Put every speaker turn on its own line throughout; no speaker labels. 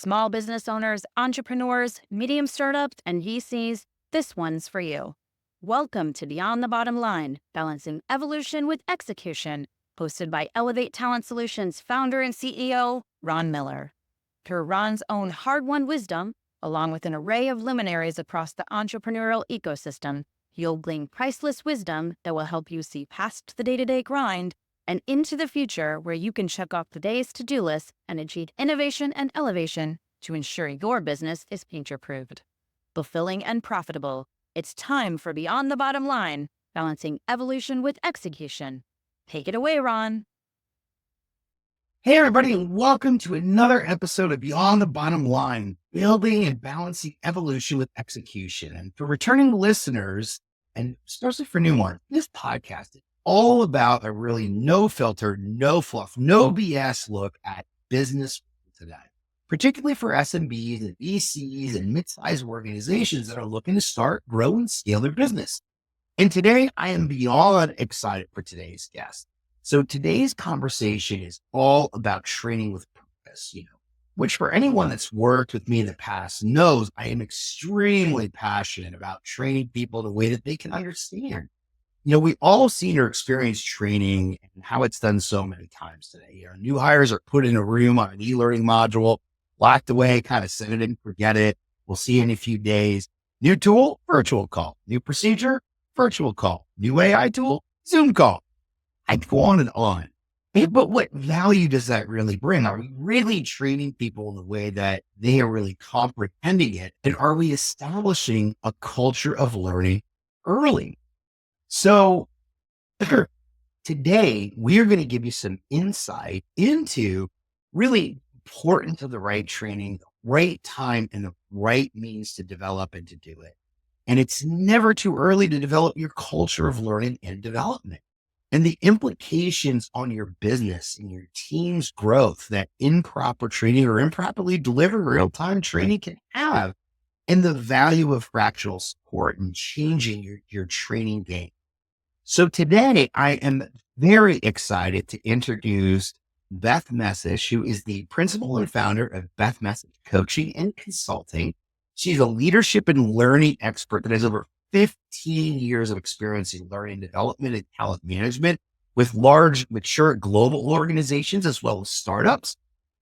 small business owners, entrepreneurs, medium startups, and VCs, this one's for you. Welcome to Beyond the Bottom Line, Balancing Evolution with Execution, hosted by Elevate Talent Solutions founder and CEO, Ron Miller. Through Ron's own hard-won wisdom, along with an array of luminaries across the entrepreneurial ecosystem, you'll glean priceless wisdom that will help you see past the day-to-day grind and into the future where you can check off the day's to-do list and achieve innovation and elevation to ensure your business is future-proofed. Fulfilling and profitable, it's time for Beyond the Bottom Line, balancing evolution with execution. Take it away, Ron.
Hey, everybody, and welcome to another episode of Beyond the Bottom Line, building and balancing evolution with execution. And for returning listeners, and especially for new ones, this podcast is all about a really no filter, no fluff, no BS look at business today, particularly for SMBs and VCs and mid-sized organizations that are looking to start, grow, and scale their business. And today, I am beyond excited for today's guest. So today's conversation is all about training with purpose, which for anyone that's worked with me in the past knows I am extremely passionate about training people in a way that they can understand. We all seen or experienced training and how it's done so many times today. New hires are put in a room on an e-learning module, locked away, kind of set it and forget it. We'll see you in a few days. New tool, virtual call. New procedure, virtual call. New AI tool, Zoom call. I go on and on. But what value does that really bring? Are we really training people in the way that they are really comprehending it? And are we establishing a culture of learning early? So today we are going to give you some insight into really importance of the right training, the right time, and the right means to develop and to do it. And it's never too early to develop your culture of learning and development. And the implications on your business and your team's growth that improper training or improperly delivered real-time training can have, and the value of fractional support and changing your training game. So today I am very excited to introduce Beth Messich, who is the principal and founder of Beth Messich Coaching and Consulting. She's a leadership and learning expert that has over 15 years of experience in learning development and talent management with large, mature global organizations as well as startups.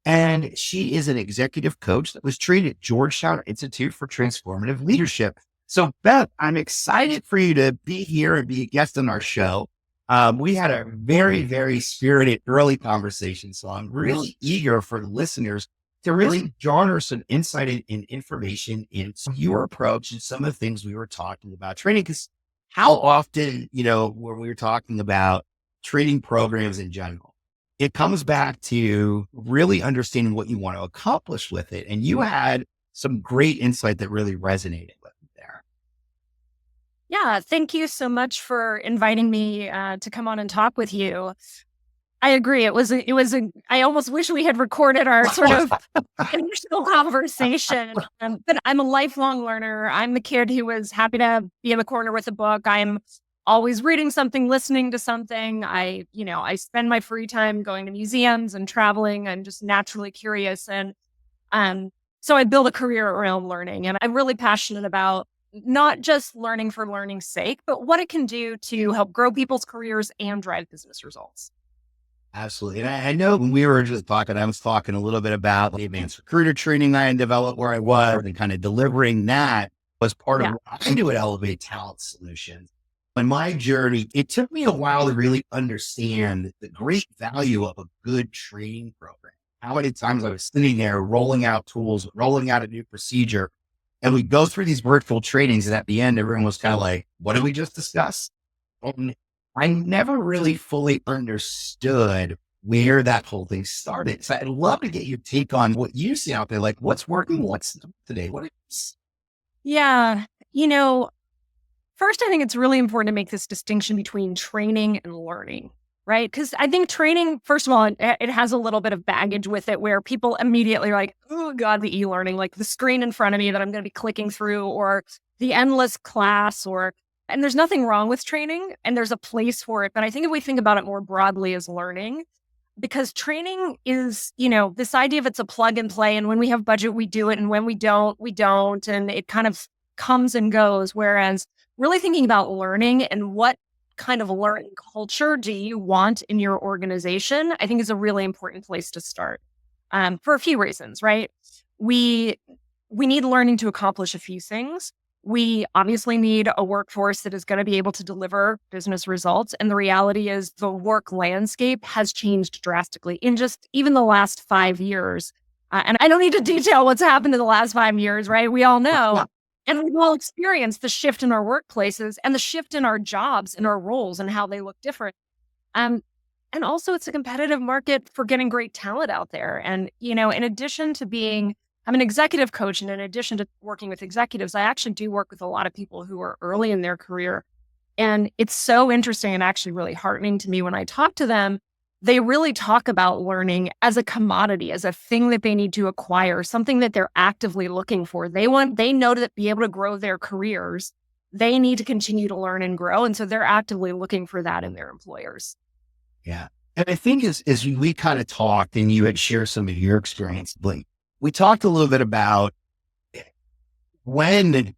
And she is an executive coach that was trained at Georgetown Institute for Transformative Leadership. So Beth, I'm excited for you to be here and be a guest on our show. We had a very, very spirited early conversation. So I'm really eager for the listeners to really garner some insight and information into your approach and some of the things we were talking about training. Because how often, when we were talking about training programs in general, it comes back to really understanding what you want to accomplish with it. And you had some great insight that really resonated with me there.
Yeah, thank you so much for inviting me to come on and talk with you. I agree. I almost wish we had recorded our sort of initial conversation. But I'm a lifelong learner. I'm the kid who was happy to be in the corner with a book. I'm always reading something, listening to something. I spend my free time going to museums and traveling. I'm just naturally curious. And so I build a career around learning. And I'm really passionate about not just learning for learning's sake, but what it can do to help grow people's careers and drive business results.
Absolutely. And I know when we were just talking, I was talking a little bit about the advanced recruiter training I had developed where I was and kind of delivering that was part of what I do at Elevate Talent Solutions. On my journey, it took me a while to really understand the great value of a good training program. How many times I was sitting there rolling out tools, rolling out a new procedure, and we go through these virtual trainings. And at the end, everyone was kind of like, what did we just discuss? And I never really fully understood where that whole thing started. So I'd love to get your take on what you see out there. Like what's working, what's not today? What is?
Yeah. First, I think it's really important to make this distinction between training and learning, right? Because I think training, first of all, it has a little bit of baggage with it where people immediately are like, oh God, the e-learning, like the screen in front of me that I'm going to be clicking through or the endless class and there's nothing wrong with training and there's a place for it. But I think if we think about it more broadly as learning, because training is, this idea of it's a plug and play. And when we have budget, we do it. And when we don't, we don't. And it kind of comes and goes. Whereas really thinking about learning and what kind of learning culture do you want in your organization, I think is a really important place to start, for a few reasons, right? We need learning to accomplish a few things. We obviously need a workforce that is going to be able to deliver business results. And the reality is the work landscape has changed drastically in just even the last 5 years. And I don't need to detail what's happened in the last 5 years, right? We all know. And we've all experienced the shift in our workplaces and the shift in our jobs and our roles and how they look different. And also it's a competitive market for getting great talent out there. And, in addition to I'm an executive coach, and in addition to working with executives, I actually do work with a lot of people who are early in their career. And it's so interesting and actually really heartening to me when I talk to them. They really talk about learning as a commodity, as a thing that they need to acquire, something that they're actively looking for. They know to be able to grow their careers. They need to continue to learn and grow. And so they're actively looking for that in their employers.
Yeah. And I think as we kind of talked and you had shared some of your experience, Blake, we talked a little bit about when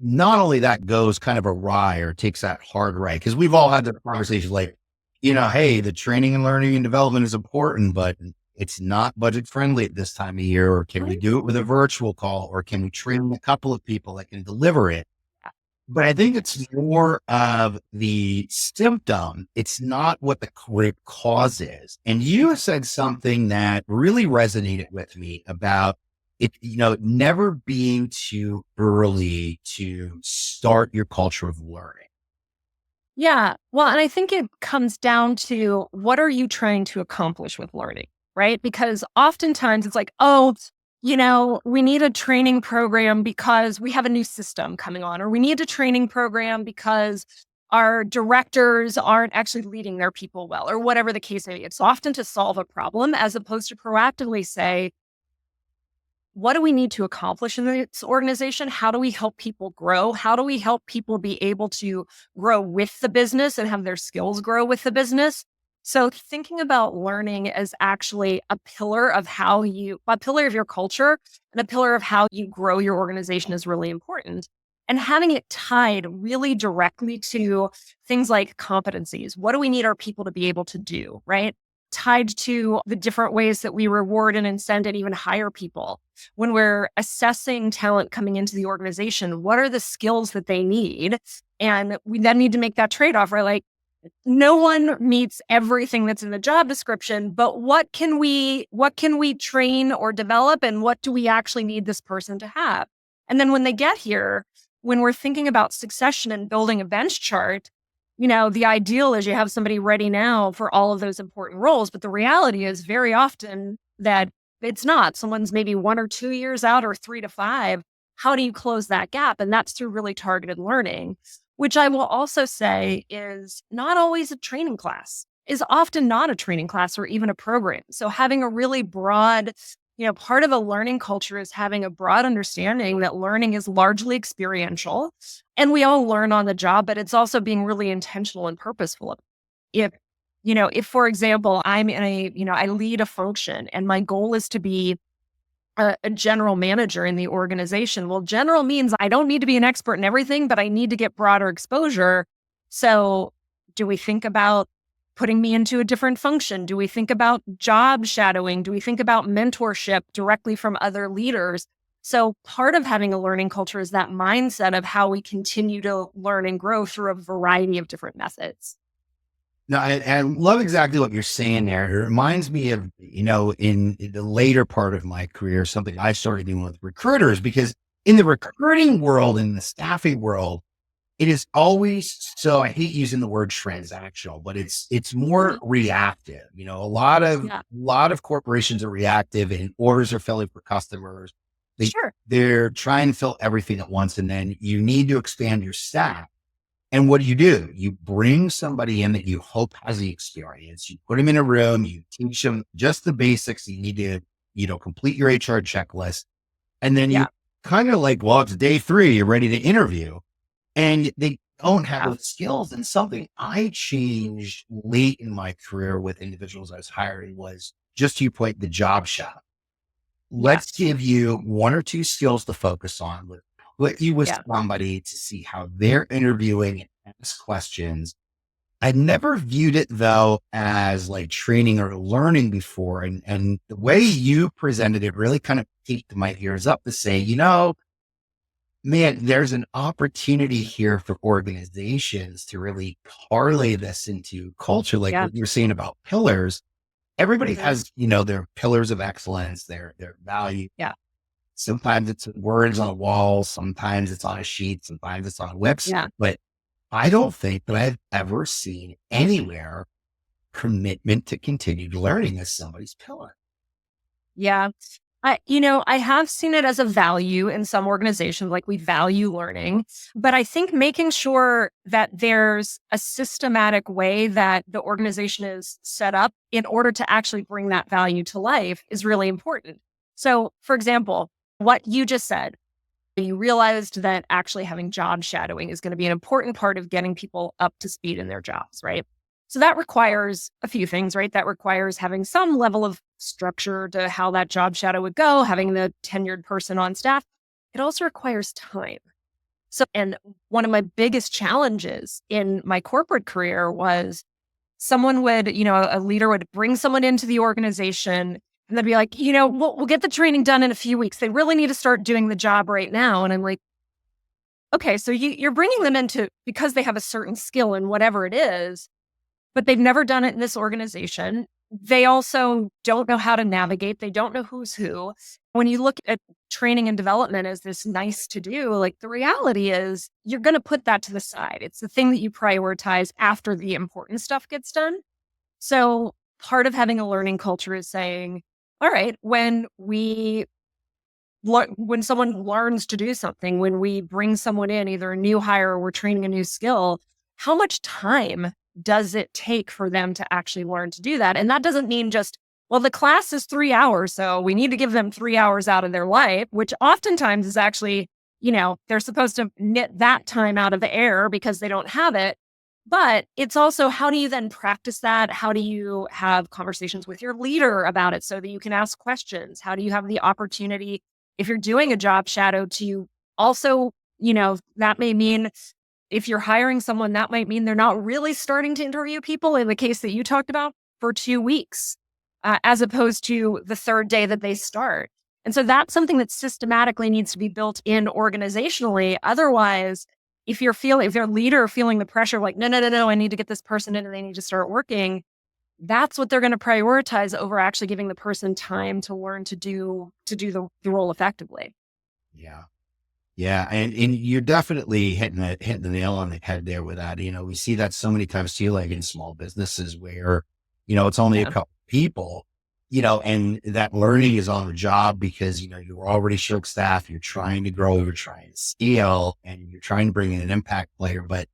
not only that goes kind of awry or takes that hard right, because we've all had the conversation like, hey, the training and learning and development is important, but it's not budget friendly at this time of year. Or can we do it with a virtual call? Or can we train a couple of people that can deliver it? But I think it's more of the symptom. It's not what the root cause is. And you said something that really resonated with me about it, never being too early to start your culture of learning.
Yeah. Well, and I think it comes down to what are you trying to accomplish with learning, right? Because oftentimes it's like, we need a training program because we have a new system coming on, or we need a training program because our directors aren't actually leading their people well, or whatever the case may be. It's often to solve a problem as opposed to proactively say, what do we need to accomplish in this organization? How do we help people grow? How do we help people be able to grow with the business and have their skills grow with the business? So thinking about learning as actually a pillar of a pillar of your culture and a pillar of how you grow your organization is really important. And having it tied really directly to things like competencies. What do we need our people to be able to do, right? Tied to the different ways that we reward and incent and even hire people. When we're assessing talent coming into the organization, what are the skills that they need? And we then need to make that trade-off, right? Like, no one meets everything that's in the job description, but what can we train or develop, and what do we actually need this person to have? And then when they get here, when we're thinking about succession and building a bench chart, the ideal is you have somebody ready now for all of those important roles. But the reality is very often that it's not. Someone's maybe 1 or 2 years out, or 3 to 5. How do you close that gap? And that's through really targeted learning, which I will also say is not always a training class, is often not a training class or even a program. So having a really broad, part of a learning culture is having a broad understanding that learning is largely experiential, and we all learn on the job, but it's also being really intentional and purposeful. If, for example, I'm in I lead a function and my goal is to be a general manager in the organization. Well, general means I don't need to be an expert in everything, but I need to get broader exposure. So do we think about putting me into a different function? Do we think about job shadowing? Do we think about mentorship directly from other leaders? So part of having a learning culture is that mindset of how we continue to learn and grow through a variety of different methods.
No, I love exactly what you're saying there. It reminds me of, in the later part of my career, something I started doing with recruiters, because in the recruiting world, in the staffing world, it is always so, I hate using the word transactional, but it's more reactive. A lot of corporations are reactive and orders are filling for customers. They're trying to fill everything at once. And then you need to expand your staff. And what do? You bring somebody in that you hope has the experience. You put them in a room, you teach them just the basics. You need to, complete your HR checklist. And then you kind of like, well, it's day 3, you're ready to interview. And don't have
Yeah.
those skills. And something I changed late in my career with individuals I was hiring was just to your point, the job shop. Let's
Yes.
give you one or two skills to focus on. Let's put you with
Yeah.
somebody to see how they're interviewing and ask questions. I never viewed it though as like training or learning before. And the way you presented it really kind of piqued my ears up to say, man, there's an opportunity here for organizations to really parlay this into culture, like
Yeah.
what you're saying about pillars. Everybody
Mhm.
has, their pillars of excellence, their value.
Yeah.
Sometimes it's words on a wall, sometimes it's on a sheet, sometimes it's on a website.
Yeah.
But I don't think that I've ever seen anywhere commitment to continued learning as somebody's pillar.
Yeah. I have seen it as a value in some organizations, like we value learning, but I think making sure that there's a systematic way that the organization is set up in order to actually bring that value to life is really important. So, for example, what you just said, you realized that actually having job shadowing is going to be an important part of getting people up to speed in their jobs, right? So that requires a few things, right? That requires having some level of structure to how that job shadow would go, having the tenured person on staff. It also requires time. So, and one of my biggest challenges in my corporate career was someone would, a leader would bring someone into the organization and they'd be like, we'll get the training done in a few weeks. They really need to start doing the job right now. And I'm like, okay, so you're bringing them into because they have a certain skill in whatever it is, but they've never done it in this organization. They also don't know how to navigate. They don't know who's who. When you look at training and development as this nice to do, like the reality is you're going to put that to the side. It's the thing that you prioritize after the important stuff gets done. So part of having a learning culture is saying, all right, when someone learns to do something, when we bring someone in, either a new hire or we're training a new skill, how much time does it take for them to actually learn to do that? And that doesn't mean just, well, the class is 3 hours, so we need to give them 3 hours out of their life, which oftentimes is actually, they're supposed to knit that time out of the air because they don't have it. But it's also, how do you then practice that? How do you have conversations with your leader about it so that you can ask questions? How do you have the opportunity, if you're doing a job shadow, to also, that may mean if you're hiring someone, that might mean they're not really starting to interview people in the case that you talked about for 2 weeks, as opposed to the third day that they start. And so that's something that systematically needs to be built in organizationally. Otherwise, if their leader feeling the pressure, like, no, I need to get this person in and they need to start working, that's what they're going to prioritize over actually giving the person time to learn to do the role effectively.
Yeah. Yeah. And you're definitely hitting the nail on the head there with that. We see that so many times too, like in small businesses where, it's only a
Yeah.
couple people, and that learning is on the job because, you're already short staff, you're trying to grow, you're trying to scale, and you're trying to bring in an impact player, but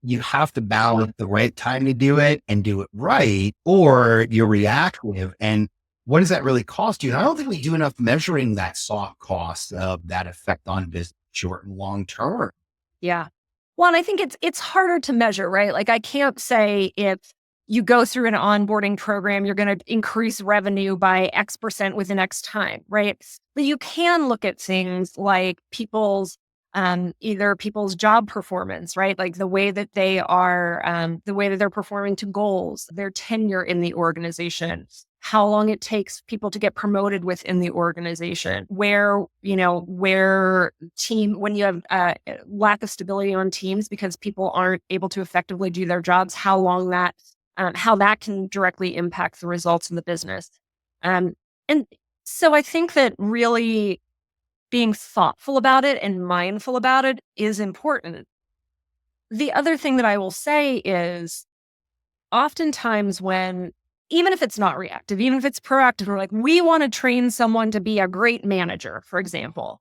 you have to balance the right time to do it and do it right, or you're reactive. And what does that really cost you? And I don't think we do enough measuring that soft cost of that effect on business, short and long term.
Yeah. Well, and I think it's harder to measure, right? Like I can't say if you go through an onboarding program, you're going to increase revenue by X% within X time, right? But you can look at things like either people's job performance, right? Like the way that the way that they're performing to goals, their tenure in the organization, how long it takes people to get promoted within the organization, where when you have lack of stability on teams because people aren't able to effectively do their jobs, how that can directly impact the results in the business. And so I think that really being thoughtful about it and mindful about it is important. The other thing that I will say is oftentimes even if it's not reactive, even if it's proactive, we're like, we want to train someone to be a great manager, for example,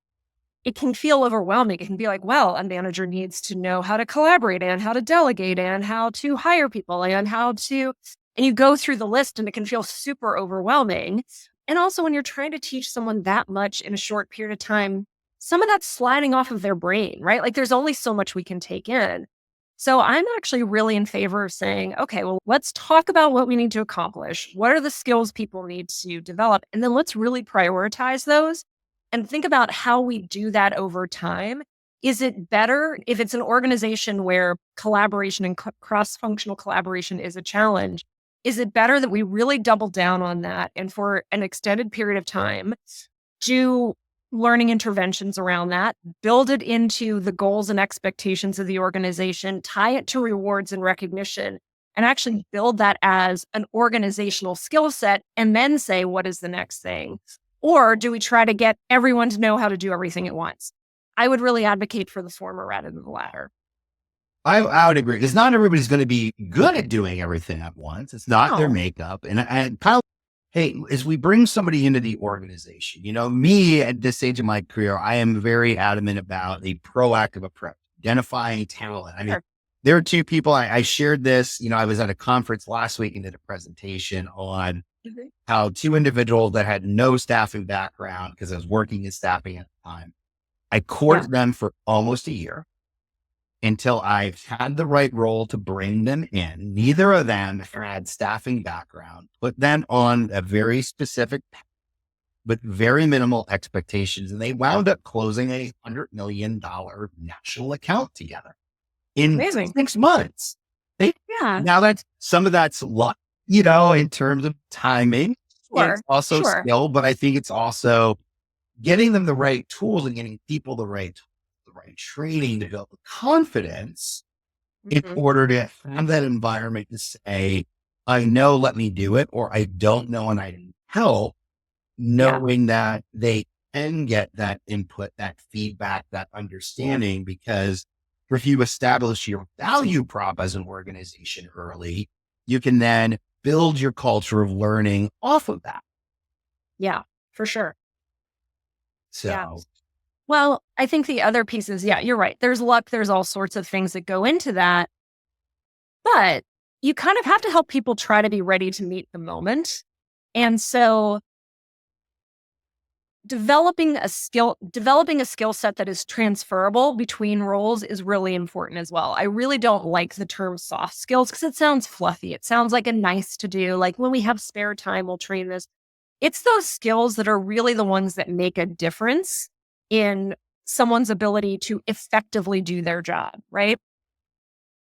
it can feel overwhelming. It can be like, well, a manager needs to know how to collaborate and how to delegate and how to hire people and and you go through the list and it can feel super overwhelming. And also when you're trying to teach someone that much in a short period of time, some of that's sliding off of their brain, right? Like there's only so much we can take in. So I'm actually really in favor of saying, okay, well, let's talk about what we need to accomplish. What are the skills people need to develop? And then let's really prioritize those and think about how we do that over time. Is it better if it's an organization where collaboration and cross-functional collaboration is a challenge? Is it better that we really double down on that and for an extended period of time, do learning interventions around that, build it into the goals and expectations of the organization, tie it to rewards and recognition, and actually build that as an organizational skill set, and then say, what is the next thing? Or do we try to get everyone to know how to do everything at once? I would really advocate for the former rather than the latter.
I would agree, because not everybody's going to be good at doing everything at once. It's not their makeup. And kind of, hey, as we bring somebody into the organization, me at this stage of my career, I am very adamant about a proactive approach, identifying talent. I mean, there are two people, I shared this, I was at a conference last week and did a presentation on how two individuals that had no staffing background, because I was working in staffing at the time, I courted them for almost a year until I had the right role to bring them in. Neither of them had staffing background, put them on a very specific path, but very minimal expectations. And they wound up closing $100 million national account together in 6 months. Now that's, some of that's luck, in terms of timing. It's also skill, but I think it's also getting them the right tools and getting people the right training to build the confidence in order to have that environment to say, I know, let me do it, or I don't know and I need help, knowing that they can get that input, that feedback, that understanding, because if you establish your value prop as an organization early, you can then build your culture of learning off of that.
Yeah, for sure.
So,
well, I think the other piece is, you're right. There's luck. There's all sorts of things that go into that. But you kind of have to help people try to be ready to meet the moment. And so developing a skill set that is transferable between roles is really important as well. I really don't like the term soft skills because it sounds fluffy. It sounds like a nice to do, like when we have spare time, we'll train this. It's those skills that are really the ones that make a difference in someone's ability to effectively do their job, right?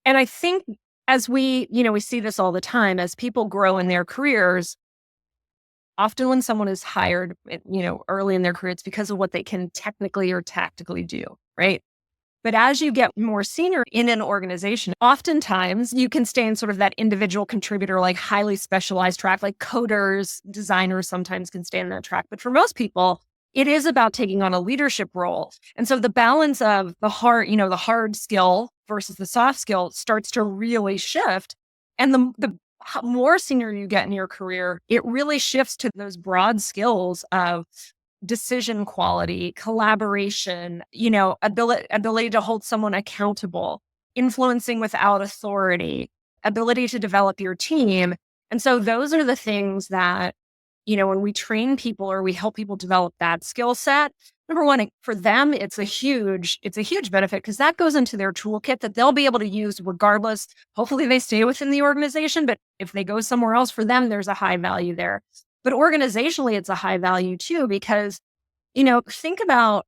And I think as we see this all the time, as people grow in their careers, often when someone is hired, early in their career, it's because of what they can technically or tactically do, right? But as you get more senior in an organization, oftentimes you can stay in sort of that individual contributor, like highly specialized track, like coders, designers sometimes can stay in that track. But for most people, it is about taking on a leadership role. And so the balance of the hard skill versus the soft skill starts to really shift. And the more senior you get in your career, it really shifts to those broad skills of decision quality, collaboration, ability to hold someone accountable, influencing without authority, ability to develop your team. And so those are the things that, when we train people or we help people develop that skill set, number one, for them, it's a huge benefit because that goes into their toolkit that they'll be able to use regardless. Hopefully they stay within the organization, but if they go somewhere else, for them, there's a high value there. But organizationally, it's a high value too, because, think about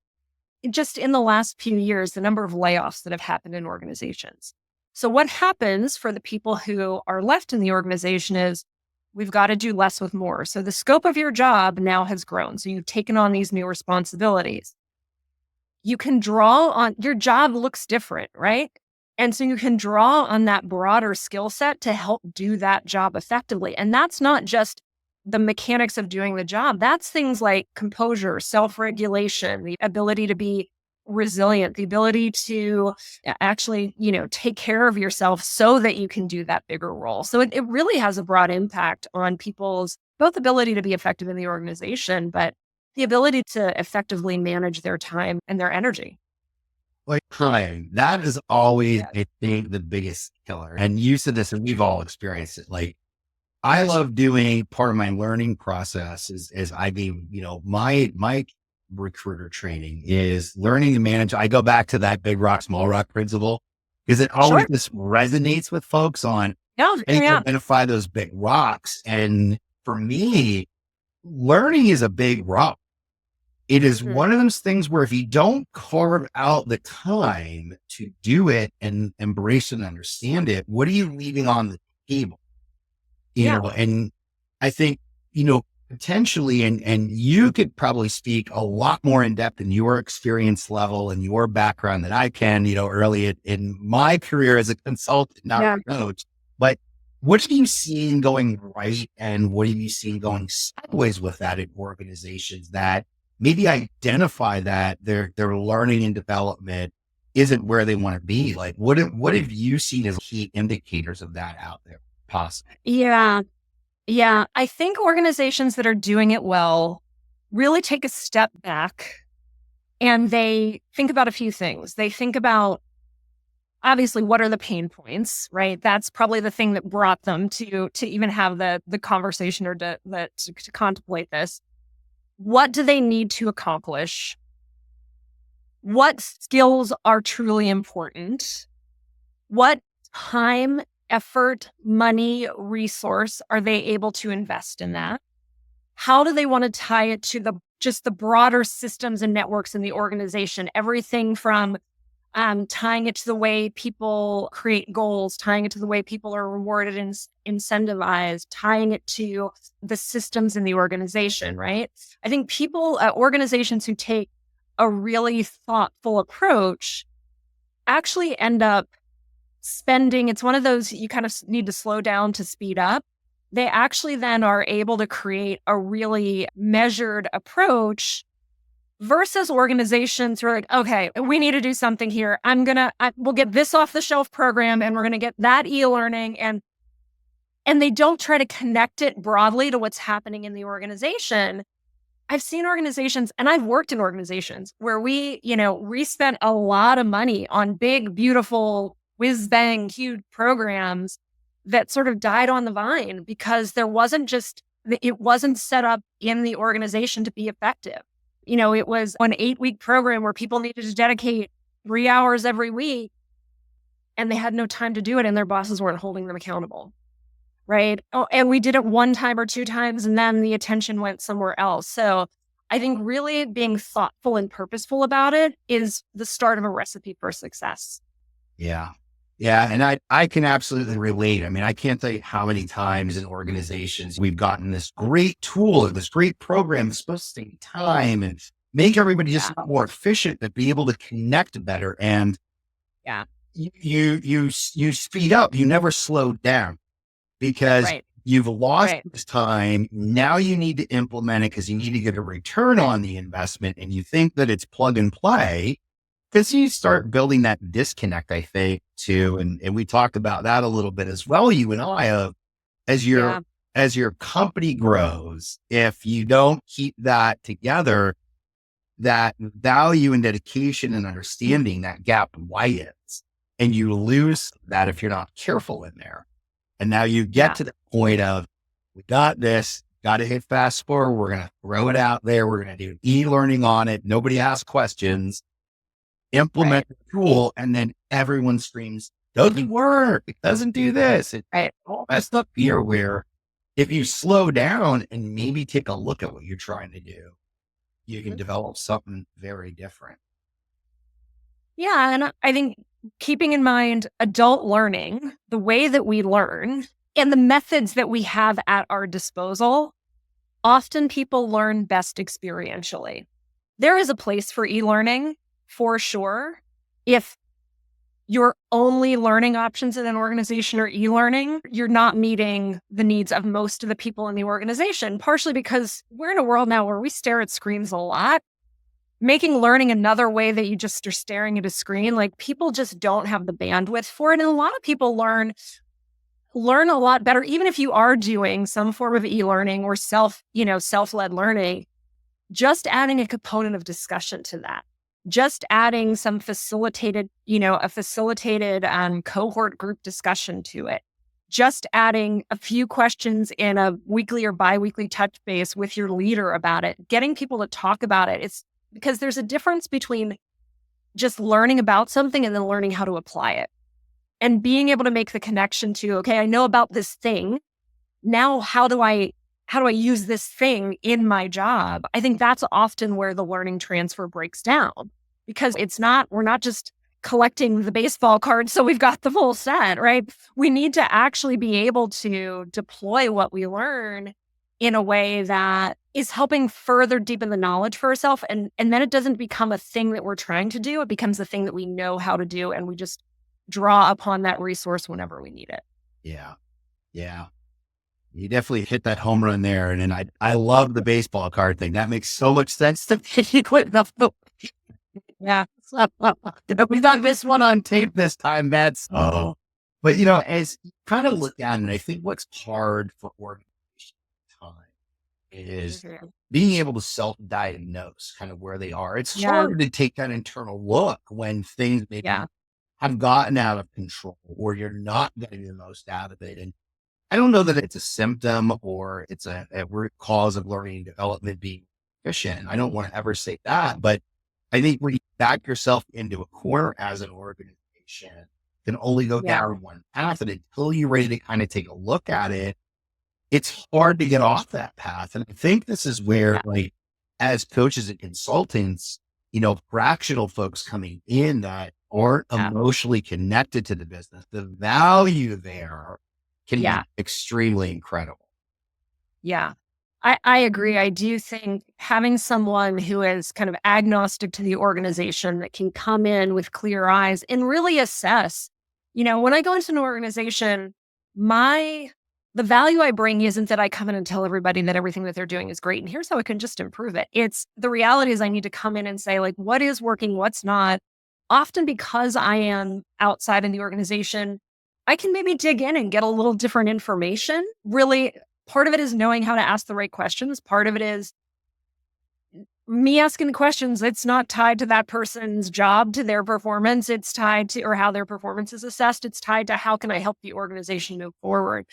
just in the last few years, the number of layoffs that have happened in organizations. So what happens for the people who are left in the organization is we've got to do less with more. So the scope of your job now has grown. So you've taken on these new responsibilities. You can draw on, your job looks different, right? And so you can draw on that broader skill set to help do that job effectively. And that's not just the mechanics of doing the job. That's things like composure, self-regulation, the ability to be resilient, the ability to actually, take care of yourself so that you can do that bigger role. So it really has a broad impact on people's both ability to be effective in the organization, but the ability to effectively manage their time and their energy.
Like time, that is always, I think, the biggest killer. And you said this, and we've all experienced it. Like, I love doing part of my learning process is my recruiter training is learning to manage. I go back to that big rock, small rock principle because it always
Sure.
just resonates with folks on
Yeah.
how you
Yeah.
identify those big rocks. And for me, learning is a big rock. It is
Mhm.
one of those things where if you don't carve out the time to do it and embrace and understand it, what are you leaving on the table?
Yeah.
And I think, potentially, and you could probably speak a lot more in depth in your experience level and your background than I can, early in my career as a consultant, not
Yeah.
a coach. But what have you seen going right and what have you seen going sideways with that in organizations that maybe identify that their learning and development isn't where they want to be? Like what have you seen as key indicators of that out there? Possible.
Yeah. Yeah. I think organizations that are doing it well really take a step back and they think about a few things. They think about, obviously, what are the pain points, right? That's probably the thing that brought them to even have the conversation or to contemplate this. What do they need to accomplish? What skills are truly important? What time, effort, money, resource are they able to invest in that? How do they want to tie it to the broader systems and networks in the organization? Everything from tying it to the way people create goals, tying it to the way people are rewarded and incentivized, tying it to the systems in the organization, right? I think organizations who take a really thoughtful approach actually end up spending, it's one of those you kind of need to slow down to speed up. They actually then are able to create a really measured approach versus organizations who are like, okay, we need to do something here. We'll get this off the shelf program and we're going to get that e-learning. And they don't try to connect it broadly to what's happening in the organization. I've seen organizations and I've worked in organizations where we spent a lot of money on big, beautiful, whiz bang, huge programs that sort of died on the vine because it wasn't set up in the organization to be effective. It was an 8-week program where people needed to dedicate 3 hours every week and they had no time to do it and their bosses weren't holding them accountable. Right. Oh, and we did it 1 time or 2 times and then the attention went somewhere else. So I think really being thoughtful and purposeful about it is the start of a recipe for success.
Yeah. Yeah. And I can absolutely relate. I mean, I can't tell you how many times in organizations we've gotten this great tool or this great program that's supposed to take time and make everybody just more efficient, but be able to connect better. And
Yeah.
you speed up, you never slow down because
Right.
you've lost this time. Now you need to implement it because you need to get a return on the investment and you think that it's plug and play. Because you start building that disconnect, I think, too. And we talked about that a little bit as well, you and I, of as your company grows, if you don't keep that together, that value and dedication and understanding, that gap widens. And you lose that if you're not careful in there. And now you get to the point of, we got this, got to hit fast forward. We're going to throw it out there. We're going to do e-learning on it. Nobody asks questions. Implement the tool, and then everyone screams, doesn't work, it doesn't do this. It's all messed up here, where if you slow down and maybe take a look at what you're trying to do, you can develop something very different.
Yeah. And I think keeping in mind adult learning, the way that we learn and the methods that we have at our disposal, often people learn best experientially. There is a place for e-learning. For sure. If your only learning options in an organization are e-learning, you're not meeting the needs of most of the people in the organization, partially because we're in a world now where we stare at screens a lot. Making learning another way that you just are staring at a screen, like people just don't have the bandwidth for it. And a lot of people learn a lot better, even if you are doing some form of e-learning or self-led learning, just adding a component of discussion to that. Just adding some facilitated cohort group discussion to it. Just adding a few questions in a weekly or biweekly touch base with your leader about it. Getting people to talk about it. because there's a difference between just learning about something and then learning how to apply it and being able to make the connection to, okay, I know about this thing. Now, how do I use this thing in my job? I think that's often where the learning transfer breaks down, because we're not just collecting the baseball cards so we've got the full set, right? We need to actually be able to deploy what we learn in a way that is helping further deepen the knowledge for ourselves. And then it doesn't become a thing that we're trying to do. It becomes a thing that we know how to do. And we just draw upon that resource whenever we need it.
Yeah. Yeah. You definitely hit that home run there. And then I love the baseball card thing. That makes so much sense to me.
Yeah.
We got this one on tape this time, Matt. Oh. But, as you kind of look at it, I think what's hard for organizations is being able to self-diagnose kind of where they are. It's hard to take that internal look when things maybe have gotten out of control or you're not getting the most out of it. And I don't know that it's a symptom or it's a root cause of learning and development being efficient. I don't want to ever say that, but I think when you back yourself into a corner as an organization, can only go down one path. And until you're ready to kind of take a look at it, it's hard to get off that path. And I think this is where, like, as coaches and consultants, fractional folks coming in that aren't emotionally connected to the business, the value there can be extremely incredible.
Yeah, I agree. I do think having someone who is kind of agnostic to the organization that can come in with clear eyes and really assess, when I go into an organization, the value I bring isn't that I come in and tell everybody that everything that they're doing is great and here's how I can just improve it. It's the reality is I need to come in and say, like, what is working, what's not. Often because I am outside in the organization, I can maybe dig in and get a little different information. Really, part of it is knowing how to ask the right questions. Part of it is me asking questions. It's not tied to that person's job, to their performance. It's tied to, or how their performance is assessed. It's tied to how can I help the organization move forward.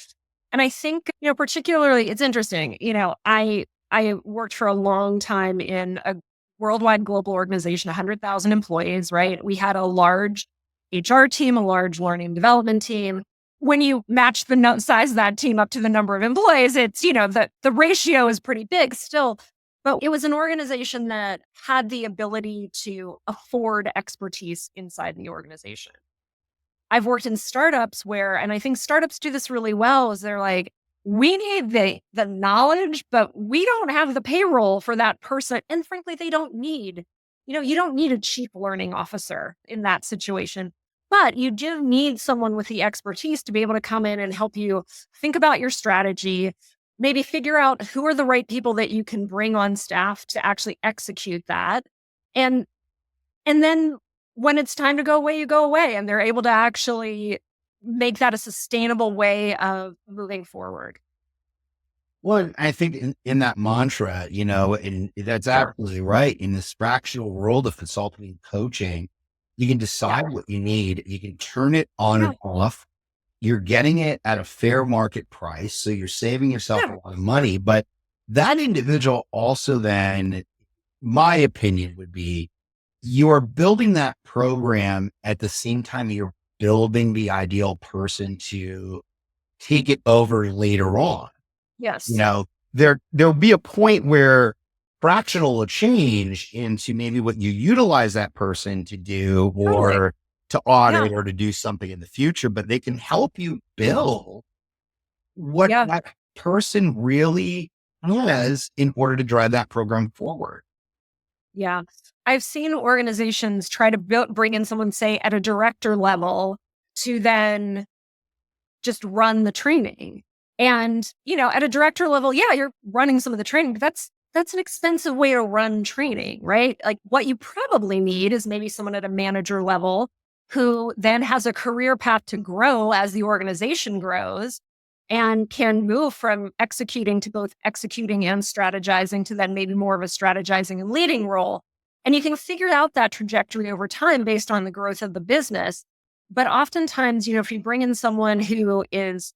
And I think, particularly, it's interesting. I worked for a long time in a worldwide global organization, 100,000 employees, right? We had a large HR team, a large learning and development team. When you match the size of that team up to the number of employees, it's, the ratio is pretty big still. But it was an organization that had the ability to afford expertise inside the organization. I've worked in startups and I think startups do this really well, is they're like, we need the knowledge, but we don't have the payroll for that person. And frankly, they don't need, you don't need a chief learning officer in that situation, but you do need someone with the expertise to be able to come in and help you think about your strategy, maybe figure out who are the right people that you can bring on staff to actually execute that. And then when it's time to go away, you go away, and they're able to actually make that a sustainable way of moving forward.
Well, I think in that mantra, and that's absolutely right. In this fractional world of consulting and coaching, you can decide what you need. You can turn it on and off. You're getting it at a fair market price. So you're saving yourself a lot of money. But that individual also then, my opinion would be, you are building that program at the same time you're building the ideal person to take it over later on.
Yes.
There'll be a point where fractional will change into maybe what you utilize that person to do or to audit or to do something in the future, but they can help you build what that person really has in order to drive that program forward.
Yeah. I've seen organizations try to bring in someone, say, at a director level to then just run the training. And, at a director level, you're running some of the training, but that's an expensive way to run training, right? Like, what you probably need is maybe someone at a manager level who then has a career path to grow as the organization grows and can move from executing to both executing and strategizing to then maybe more of a strategizing and leading role. And you can figure out that trajectory over time based on the growth of the business. But oftentimes, if you bring in someone who is,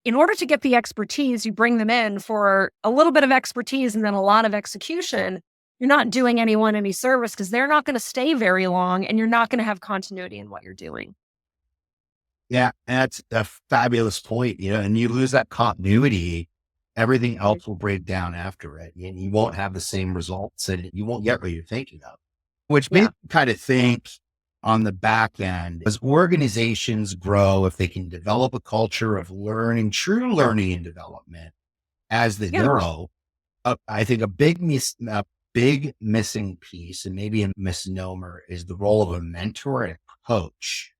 in order to get the expertise, you bring them in for a little bit of expertise and then a lot of execution. you're not doing anyone any service because they're not going to stay very long and you're not going to have continuity in what you're doing.
Yeah, that's a fabulous point, and you lose that continuity, everything else will break down after it, and you won't have the same results and you won't get what you're thinking of, which
Yeah.
makes me kind of think on the back end, as organizations grow, if they can develop a culture of learning, true learning and development as they
Yeah.
grow, I think a big missing piece and maybe a misnomer is the role of a mentor and a coach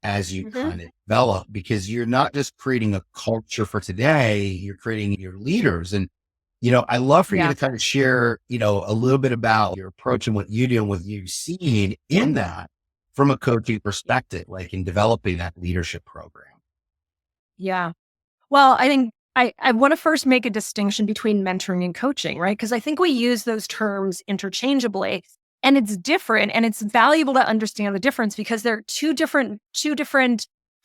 as you kind of develop, because you're not just creating a culture for today, you're creating your leaders. And, I love for you to kind of share, a little bit about your approach and what you do and what you've seen in that from a coaching perspective, like in developing that leadership program.
Yeah. Well, I think I want to first make a distinction between mentoring and coaching, right? Because I think we use those terms interchangeably and it's different and it's valuable to understand the difference because they're two different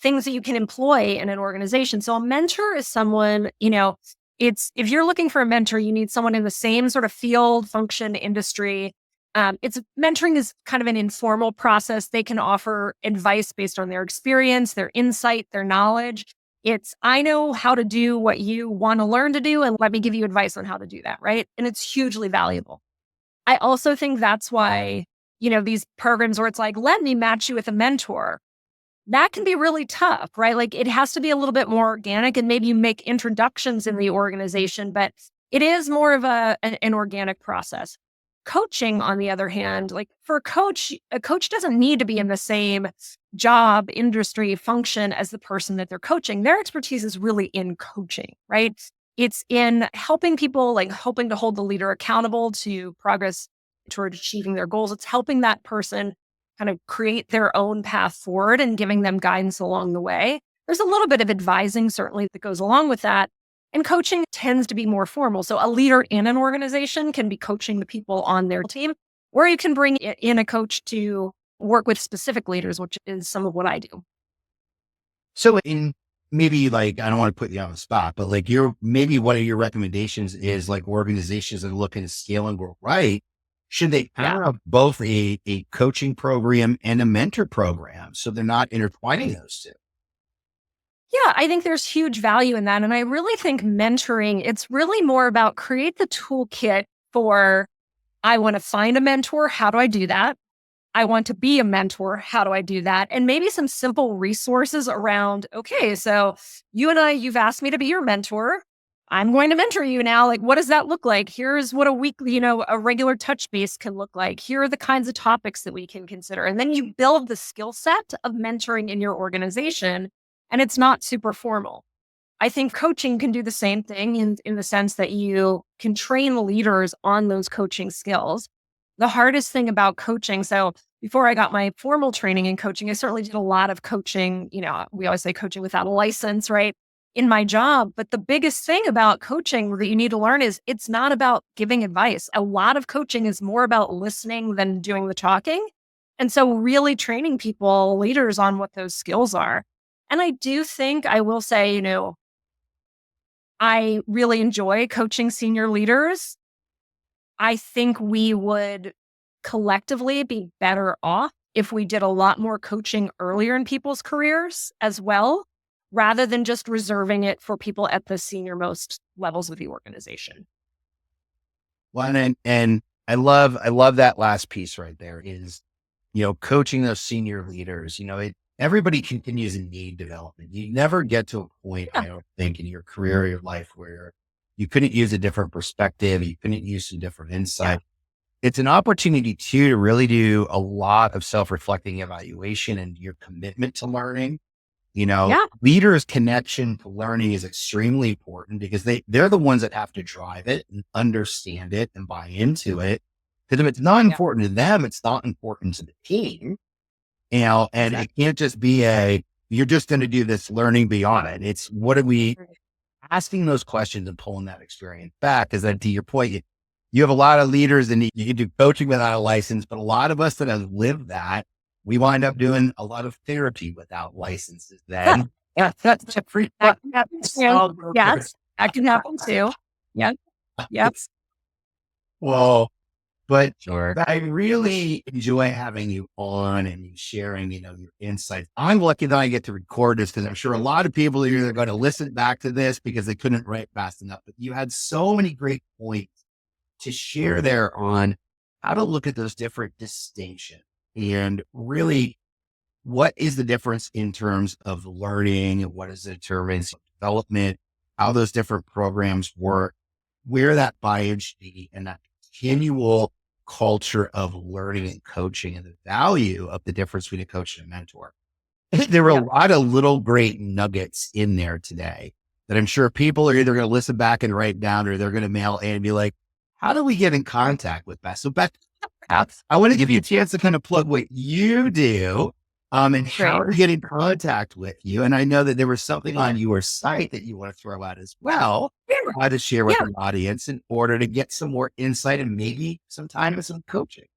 things that you can employ in an organization. So a mentor is someone, it's if you're looking for a mentor, you need someone in the same sort of field, function, industry. It's mentoring is kind of an informal process. They can offer advice based on their experience, their insight, their knowledge. It's, I know how to do what you want to learn to do, and let me give you advice on how to do that, right? And it's hugely valuable. I also think that's why, these programs where it's like, let me match you with a mentor, that can be really tough, right? Like it has to be a little bit more organic and maybe you make introductions in the organization, but it is more of an organic process. Coaching, on the other hand, like for a coach doesn't need to be in the same job, industry, function as the person that they're coaching. Their expertise is really in coaching, right? It's in helping people, like hoping to hold the leader accountable to progress toward achieving their goals. It's helping that person kind of create their own path forward and giving them guidance along the way. There's a little bit of advising, certainly, that goes along with that. And coaching tends to be more formal. So a leader in an organization can be coaching the people on their team, or you can bring in a coach to work with specific leaders, which is some of what I do.
So in maybe like, I don't want to put you on the spot, but like maybe one of your recommendations is like organizations that are looking to scale and grow right. Should they have both a coaching program and a mentor program so they're not intertwining those two?
Yeah, I think there's huge value in that. And I really think mentoring, it's really more about create the toolkit for, I want to find a mentor. How do I do that? I want to be a mentor. How do I do that? And maybe some simple resources around, okay, so you've asked me to be your mentor. I'm going to mentor you now. Like, what does that look like? Here's what a weekly, a regular touch base can look like. Here are the kinds of topics that we can consider. And then you build the skill set of mentoring in your organization. And it's not super formal. I think coaching can do the same thing in the sense that you can train leaders on those coaching skills. The hardest thing about coaching, so before I got my formal training in coaching, I certainly did a lot of coaching. We always say coaching without a license, right? In my job. But the biggest thing about coaching that you need to learn is it's not about giving advice. A lot of coaching is more about listening than doing the talking. And so really training people, leaders on what those skills are. And I do think I will say, I really enjoy coaching senior leaders. I think we would collectively be better off if we did a lot more coaching earlier in people's careers as well, rather than just reserving it for people at the senior most levels of the organization.
Well, and I love that last piece right there is, coaching those senior leaders, everybody continues to need development. You never get to a point, I don't think, in your career or your life where you couldn't use a different perspective. You couldn't use some different insight. It's an opportunity too, to really do a lot of self-reflecting evaluation and your commitment to learning. Leaders' connection to learning is extremely important because they're the ones that have to drive it and understand it and buy into it. Because if it's not important to them, it's not important to the team. And it can't just be you're just going to do this learning beyond it. It's what are we asking those questions and pulling that experience back? Because then to your point, you have a lot of leaders and you can do coaching without a license, but a lot of us that have lived that, we wind up doing a lot of therapy without licenses then. That's a free.
That can happen too. Yes, that can happen too. Yep.
Well, But
Sure.
I really enjoy having you on and you sharing, your insights. I'm lucky that I get to record this because I'm sure a lot of people are either going to listen back to this because they couldn't write fast enough. But you had so many great points to share there on how to look at those different distinctions and really what is the difference in terms of learning, what is the terms of development, how those different programs work, where that buy-in should be, and that continual culture of learning and coaching and the value of the difference between a coach and a mentor. There were a lot of little great nuggets in there today that I'm sure people are either going to listen back and write down or they're going to mail in and be like, how do we get in contact with Beth? So Beth, I want to give you a chance to kind of plug what you do and how to get in contact with you. And I know that there was something on your site that you want to throw out as well to share with the audience in order to get some more insight and maybe some time with some coaching.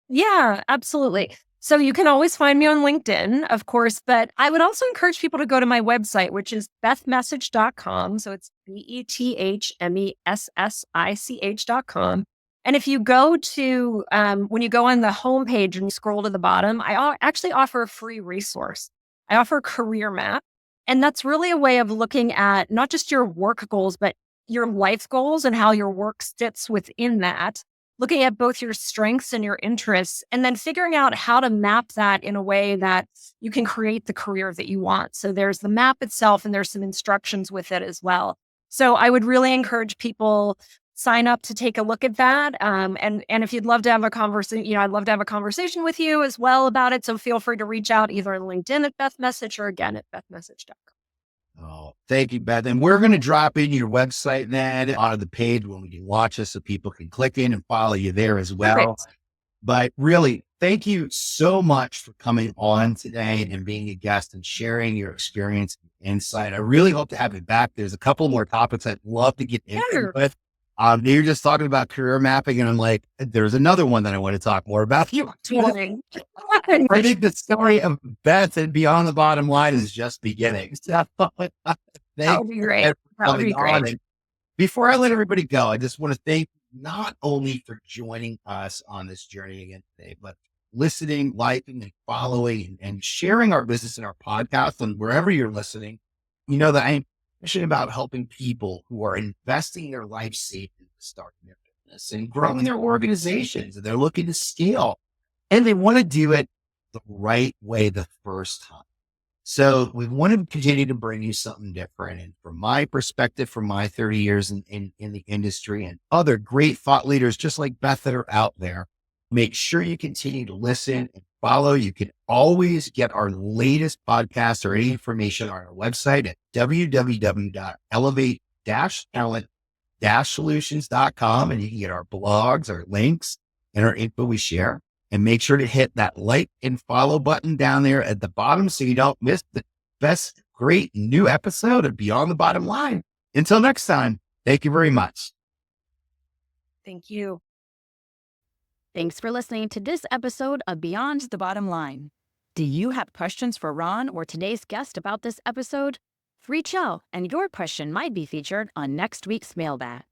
Yeah, absolutely. So you can always find me on LinkedIn, of course, but I would also encourage people to go to my website, which is bethmessich.com. So it's BETHMESSICH.com. And if you go to, when you go on the homepage and you scroll to the bottom, I actually offer a free resource. I offer a career map. And that's really a way of looking at not just your work goals, but your life goals and how your work sits within that, looking at both your strengths and your interests, and then figuring out how to map that in a way that you can create the career that you want. So there's the map itself and there's some instructions with it as well. So I would really encourage people sign up to take a look at that. And if you'd love to have a conversation, I'd love to have a conversation with you as well about it. So feel free to reach out either on LinkedIn at Beth Messich or again at bethmessich.com.
Oh, thank you, Beth. And we're going to drop in your website then on the page when we can watch us so people can click in and follow you there as well.
Perfect.
But really, thank you so much for coming on today and being a guest and sharing your experience and insight. I really hope to have you back. There's a couple more topics I'd love to get into with. You're just talking about career mapping, and I'm like, there's another one that I want to talk more about. I think the story of Beth and Beyond the Bottom Line is just beginning. So,
That would be great. That would be great.
And before I let everybody go, I just want to thank you not only for joining us on this journey again today, but listening, liking, and following and sharing our business and our podcast and wherever you're listening. You know that I'm passionate about helping people who are investing their life savings to start their business and growing their organizations, and they're looking to scale and they want to do it the right way the first time. So we want to continue to bring you something different. And from my perspective, from my 30 years in the industry and other great thought leaders, just like Beth, that are out there, make sure you continue to listen and follow. You can always get our latest podcast or any information on our website at www.elevate-talent-solutions.com. And you can get our blogs, our links, and our info we share. And make sure to hit that like and follow button down there at the bottom so you don't miss the best, great new episode of Beyond the Bottom Line. Until next time, thank you very much.
Thank you.
Thanks for listening to this episode of Beyond the Bottom Line. Do you have questions for Ron or today's guest about this episode? Reach out and your question might be featured on next week's mailbag.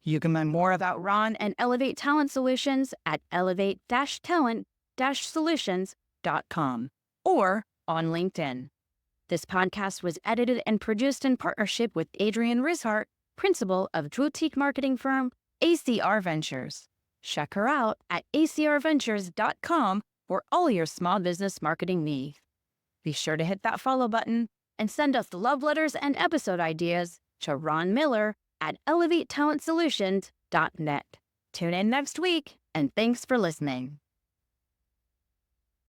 You can learn more about Ron and Elevate Talent Solutions at elevate-talent-solutions.com or on LinkedIn. This podcast was edited and produced in partnership with Adrian Rishart, principal of boutique marketing firm ACR Ventures. Check her out at acrventures.com for all your small business marketing needs. Be sure to hit that follow button and send us love letters and episode ideas to Ron Miller at elevatetalentsolutions.net. Tune in next week, and thanks for listening.